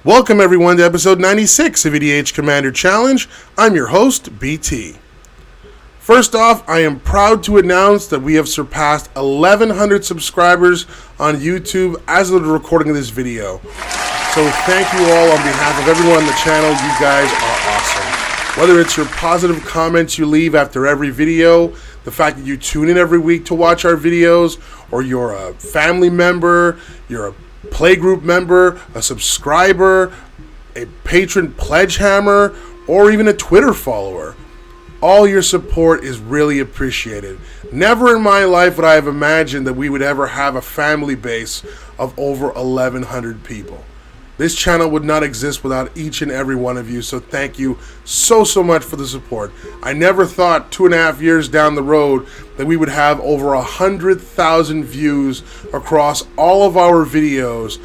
Welcome everyone to episode 96 of EDH Commander Challenge. I'm your host, BT. First off, I am proud to announce that we have surpassed 1,100 subscribers on YouTube as of the recording of this video. So thank you all on behalf of everyone on the channel. You guys are awesome. Whether it's your positive comments you leave after every video, the fact that you tune in every week to watch our videos, or you're a family member, you're a playgroup member, a subscriber, a patron pledge hammer, or even a Twitter follower. All your support is really appreciated. Never in my life would I have imagined that we would ever have a family base of over 1,100 people. This channel would not exist without each and every one of you, so thank you so much for the support. I never thought 2.5 years down the road that we would have over 100,000 views across all of our videos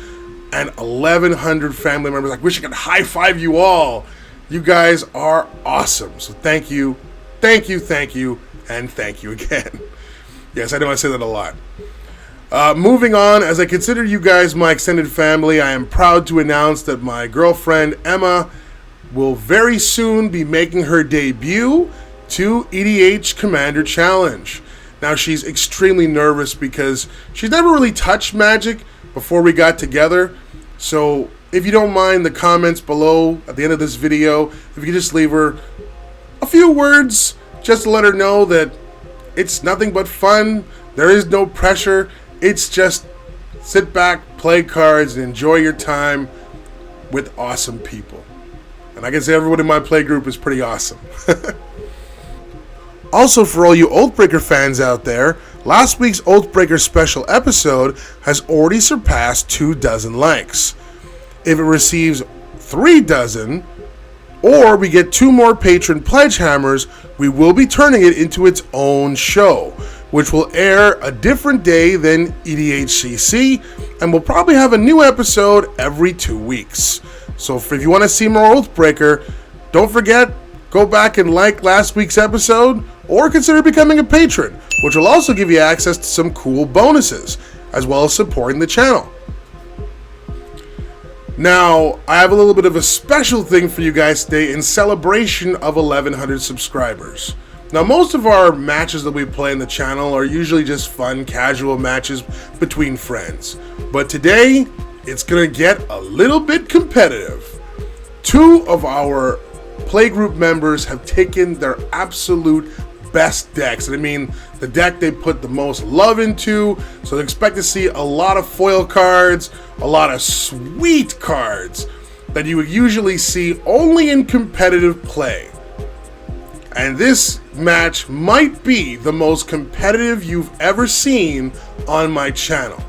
and 1,100 family members. I wish I could high five you all. You guys are awesome. So thank you, and thank you again. Yes, I know I say that a lot. Moving on, as I consider you guys my extended family, I am proud to announce that my girlfriend Emma will very soon be making her debut to EDH Commander Challenge. Now, she's extremely nervous because she's never really touched Magic before we got together. So if you don't mind the comments below at the end of this video, if you could just leave her a few words just to let her know that it's nothing but fun, there is no pressure. It's just sit back, play cards, and enjoy your time with awesome people. And I can say everyone in my play group is pretty awesome. Also, for all you Oathbreaker fans out there, last week's Oathbreaker special episode has already surpassed 24 likes. If it receives 36, or we get 2 more patron pledge hammers, we will be turning it into its own show, which will air a different day than EDHCC, and we'll probably have a new episode every 2 weeks. So if you want to see more Oathbreaker, don't forget, go back and like last week's episode, or consider becoming a patron, which will also give you access to some cool bonuses, as well as supporting the channel. Now, I have a little bit of a special thing for you guys today in celebration of 1,100 subscribers. Now, most of our matches that we play in the channel are usually just fun, casual matches between friends. But today, it's going to get a little bit competitive. 2 of our playgroup members have taken their absolute best decks. And I mean, the deck they put the most love into. So expect to see a lot of foil cards, a lot of sweet cards that you would usually see only in competitive play. And this match might be the most competitive you've ever seen on my channel.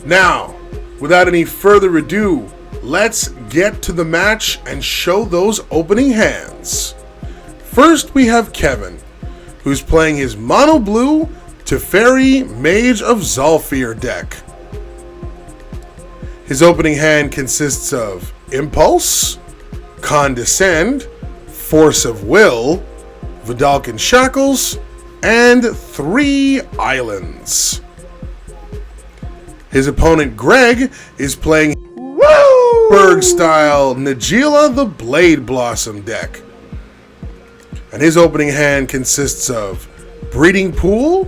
Now, without any further ado, let's get to the match and show those opening hands. First, we have Kevin, who's playing his mono blue Teferi Mage of Zhalfir deck. His opening hand consists of Impulse, Condescend, Force of Will, Vidalcan Shackles, and 3 Islands. His opponent Greg is playing Berg-style Najeela the Blade Blossom deck. And his opening hand consists of Breeding Pool,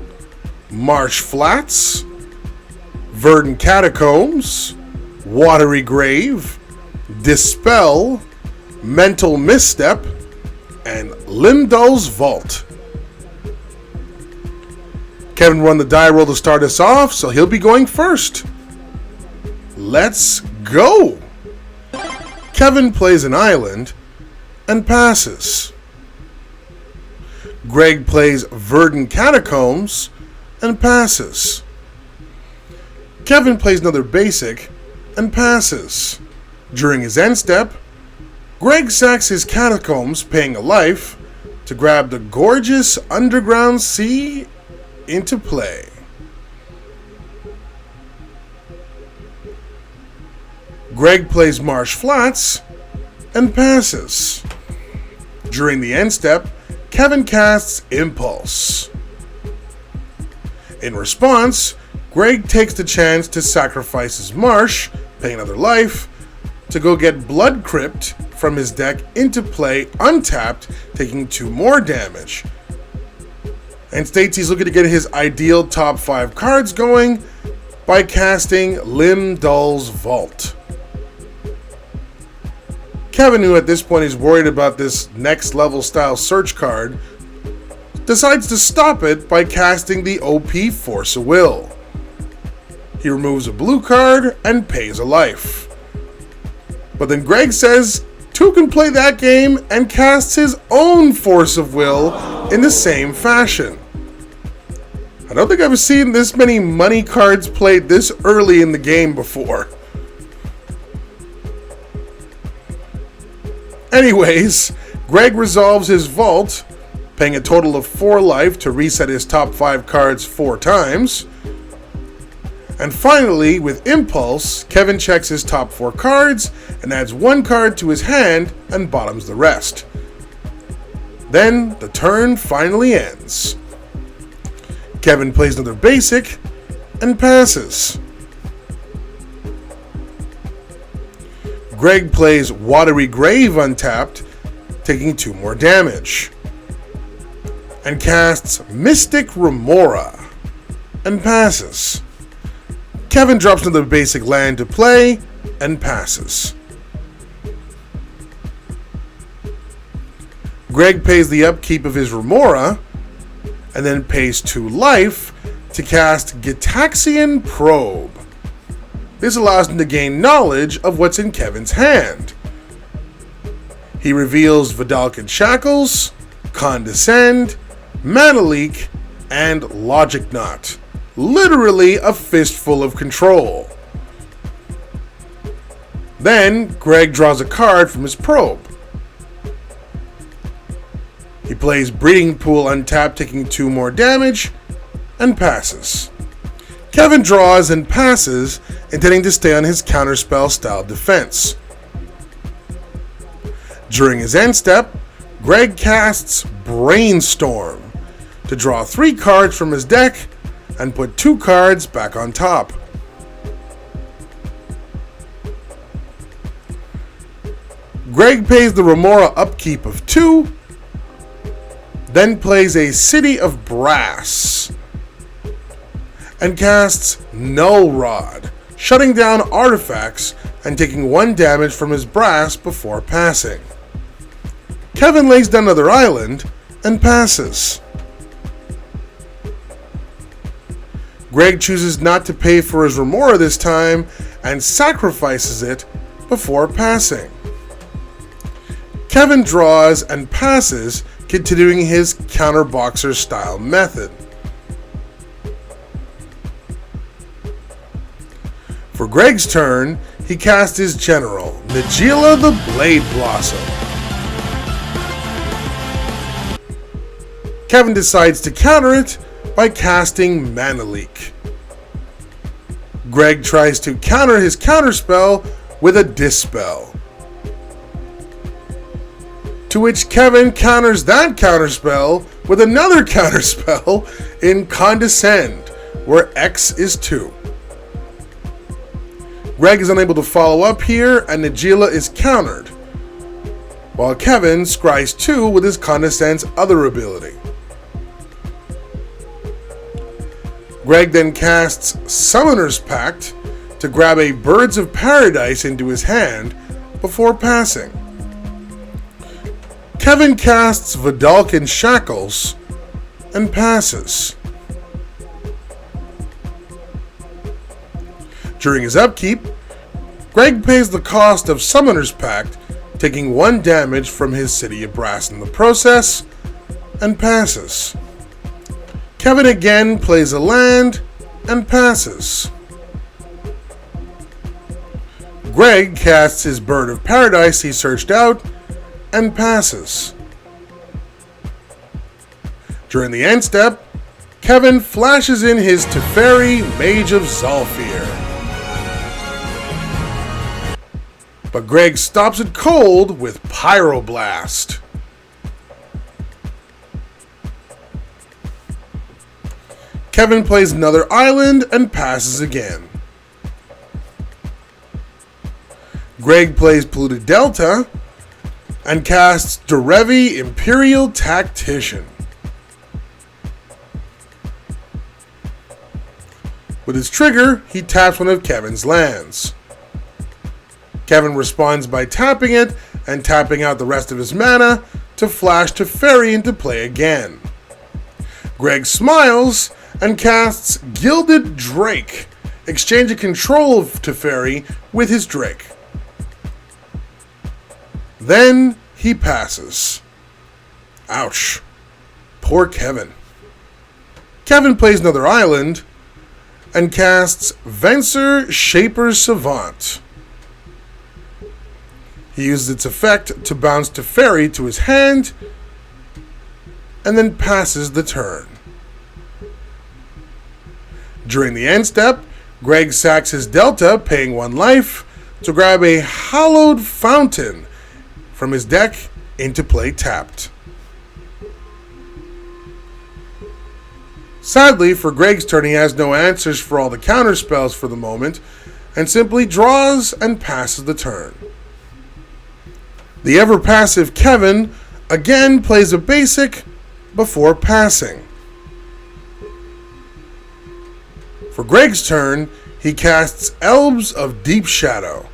Marsh Flats, Verdant Catacombs, Watery Grave, Dispel, Mental Misstep, and Limdol's Vault. Kevin won the die roll to start us off, so he'll be going first. Let's go! Kevin plays an island and passes. Greg plays Verdant Catacombs and passes. Kevin plays another basic and passes. During his end step, Greg sacks his Catacombs, paying a life, to grab the gorgeous Underground Sea into play. Greg plays Marsh Flats and passes. During the end step, Kevin casts Impulse. In response, Greg takes the chance to sacrifice his Marsh paying another life, to go get Blood Crypt from his deck into play untapped, taking 2 more damage. And states he's looking to get his ideal top 5 cards going by casting Lim-Dul's Vault. Kevin, who at this point is worried about this next level style search card, decides to stop it by casting the OP Force of Will. He removes a blue card and pays a life. But then Greg says 2 can play that game and casts his own Force of Will in the same fashion. I don't think I've seen this many money cards played this early in the game before. Anyways, Greg resolves his vault, paying a total of 4 life to reset his top 5 cards 4 times. And finally, with Impulse, Kevin checks his top 4 cards and adds 1 card to his hand and bottoms the rest. Then the turn finally ends. Kevin plays another basic and passes. Greg plays Watery Grave untapped, taking 2 more damage. And casts Mystic Remora and passes. Kevin drops another basic land to play and passes. Greg pays the upkeep of his Remora and then pays 2 life to cast Gitaxian Probe. This allows him to gain knowledge of what's in Kevin's hand. He reveals Vidalcan Shackles, Condescend, Mana Leak, and Logic Knot. Literally a fistful of control. Then, Greg draws a card from his probe. He plays Breeding Pool untapped, taking 2 more damage, and passes. Kevin draws and passes, intending to stay on his counterspell style defense. During his end step, Greg casts Brainstorm to draw 3 cards from his deck and put 2 cards back on top. Greg pays the Remora upkeep of 2, then plays a City of Brass and casts Null Rod, shutting down artifacts and taking 1 damage from his brass before passing. Kevin lays down another island and passes. Greg chooses not to pay for his Remora this time and sacrifices it before passing. Kevin draws and passes, continuing his counterboxer style method. For Greg's turn, he casts his general, Najeela the Blade Blossom. Kevin decides to counter it by casting Mana Leak. Greg tries to counter his counterspell with a Dispel, to which Kevin counters that counterspell with another counterspell in Condescend, where X is 2. Greg is unable to follow up here, and Najeela is countered, while Kevin scries 2 with his Condescend's other ability. Greg then casts Summoner's Pact to grab a Birds of Paradise into his hand before passing. Kevin casts Vidalcan Shackles and passes. During his upkeep, Greg pays the cost of Summoner's Pact, taking 1 damage from his City of Brass in the process, and passes. Kevin again plays a land and passes. Greg casts his Bird of Paradise he searched out and passes. During the end step, Kevin flashes in his Teferi, Mage of Zhalfir. But Greg stops it cold with Pyroblast. Kevin plays another island and passes again. Greg plays Polluted Delta and casts Derevi Imperial Tactician. With his trigger, he taps one of Kevin's lands. Kevin responds by tapping it and tapping out the rest of his mana to flash Teferi into play again. Greg smiles and casts Gilded Drake, exchanging control of Teferi with his Drake. Then he passes. Ouch. Poor Kevin. Kevin plays another island and casts Venser Shaper's Savant. He uses its effect to bounce Teferi to his hand and then passes the turn. During the end step, Greg sacks his Delta, paying 1 life, to grab a Hallowed Fountain from his deck into play tapped. Sadly, for Greg's turn, he has no answers for all the counter spells for the moment, and simply draws and passes the turn. The ever-passive Kevin again plays a basic before passing. For Greg's turn, he casts Elves of Deep Shadow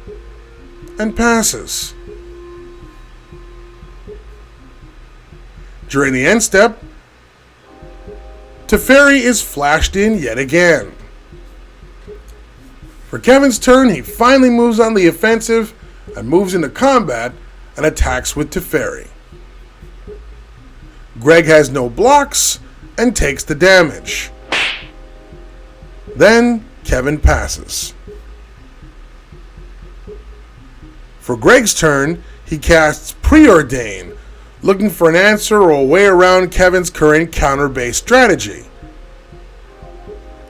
and passes. During the end step, Teferi is flashed in yet again. For Kevin's turn, he finally moves on the offensive and moves into combat and attacks with Teferi. Greg has no blocks and takes the damage. Then Kevin passes. For Greg's turn, he casts Preordain, looking for an answer or a way around Kevin's current counter-based strategy.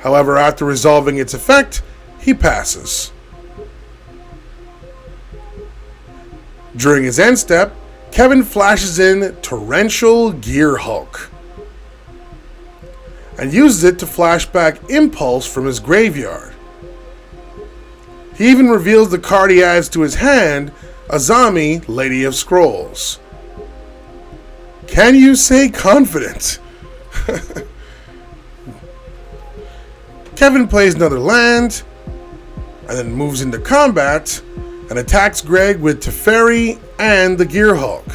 However, after resolving its effect, he passes. During his end step, Kevin flashes in Torrential Gear Hulk and uses it to flash back Impulse from his graveyard. He even reveals the card he adds to his hand, Azami, Lady of Scrolls. Can you say confident? Kevin plays another land and then moves into combat and attacks Greg with Teferi and the Gear Hulk.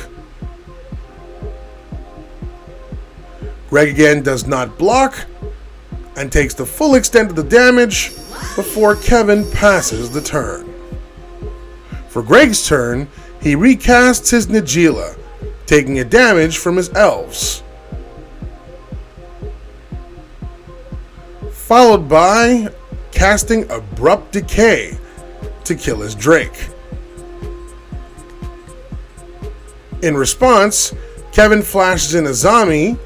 Greg again does not block and takes the full extent of the damage before Kevin passes the turn. For Greg's turn, he recasts his Najeela, taking a damage from his elves. Followed by casting Abrupt Decay to kill his Drake. In response, Kevin flashes in Azami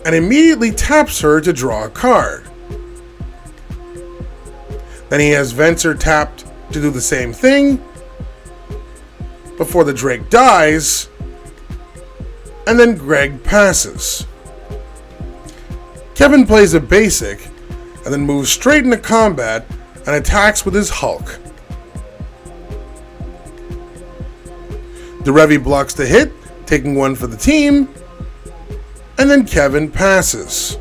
and immediately taps her to draw a card. Then he has Venser tapped to do the same thing before the Drake dies, and then Greg passes. Kevin plays a basic and then moves straight into combat and attacks with his Hulk. Derevi blocks the hit, taking 1 for the team, and then Kevin passes.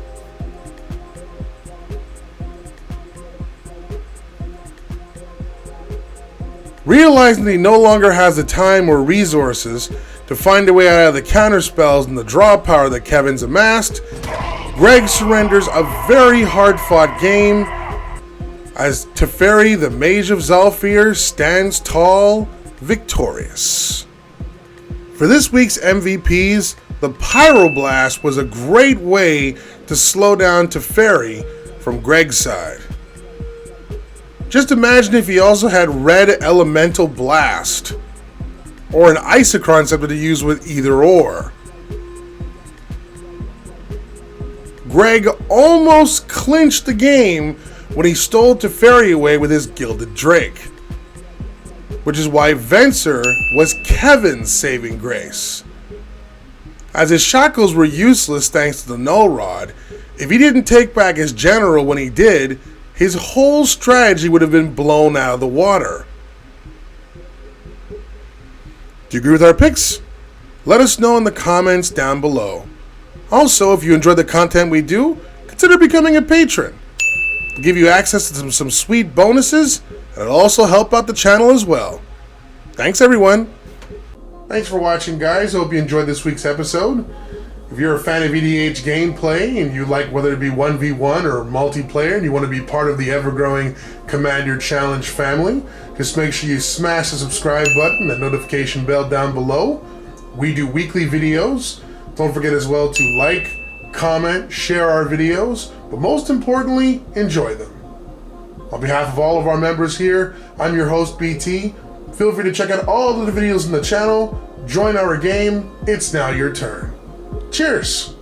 Realizing that he no longer has the time or resources to find a way out of the counter spells and the draw power that Kevin's amassed, Greg surrenders a very hard-fought game as Teferi, the Mage of Zhalfir, stands tall, victorious. For this week's MVPs, the Pyroblast was a great way to slow down Teferi from Greg's side. Just imagine if he also had Red Elemental Blast, or an Isochron Scepter to use with either or. Greg almost clinched the game when he stole Teferi away with his Gilded Drake, which is why Venser was Kevin's saving grace. As his shackles were useless thanks to the Null Rod, if he didn't take back his general when he did, his whole strategy would have been blown out of the water. Do you agree with our picks? Let us know in the comments down below. Also, if you enjoy the content we do, consider becoming a patron. It'll give you access to some sweet bonuses, and it'll also help out the channel as well. Thanks, everyone. Thanks for watching, guys. Hope you enjoyed this week's episode. If you're a fan of EDH gameplay and you like whether it be 1v1 or multiplayer and you want to be part of the ever-growing Commander Challenge family, just make sure you smash the subscribe button and notification bell down below. We do weekly videos. Don't forget as well to like, comment, share our videos, but most importantly, enjoy them. On behalf of all of our members here, I'm your host, BT. Feel free to check out all of the videos in the channel, join our game. It's now your turn. Cheers!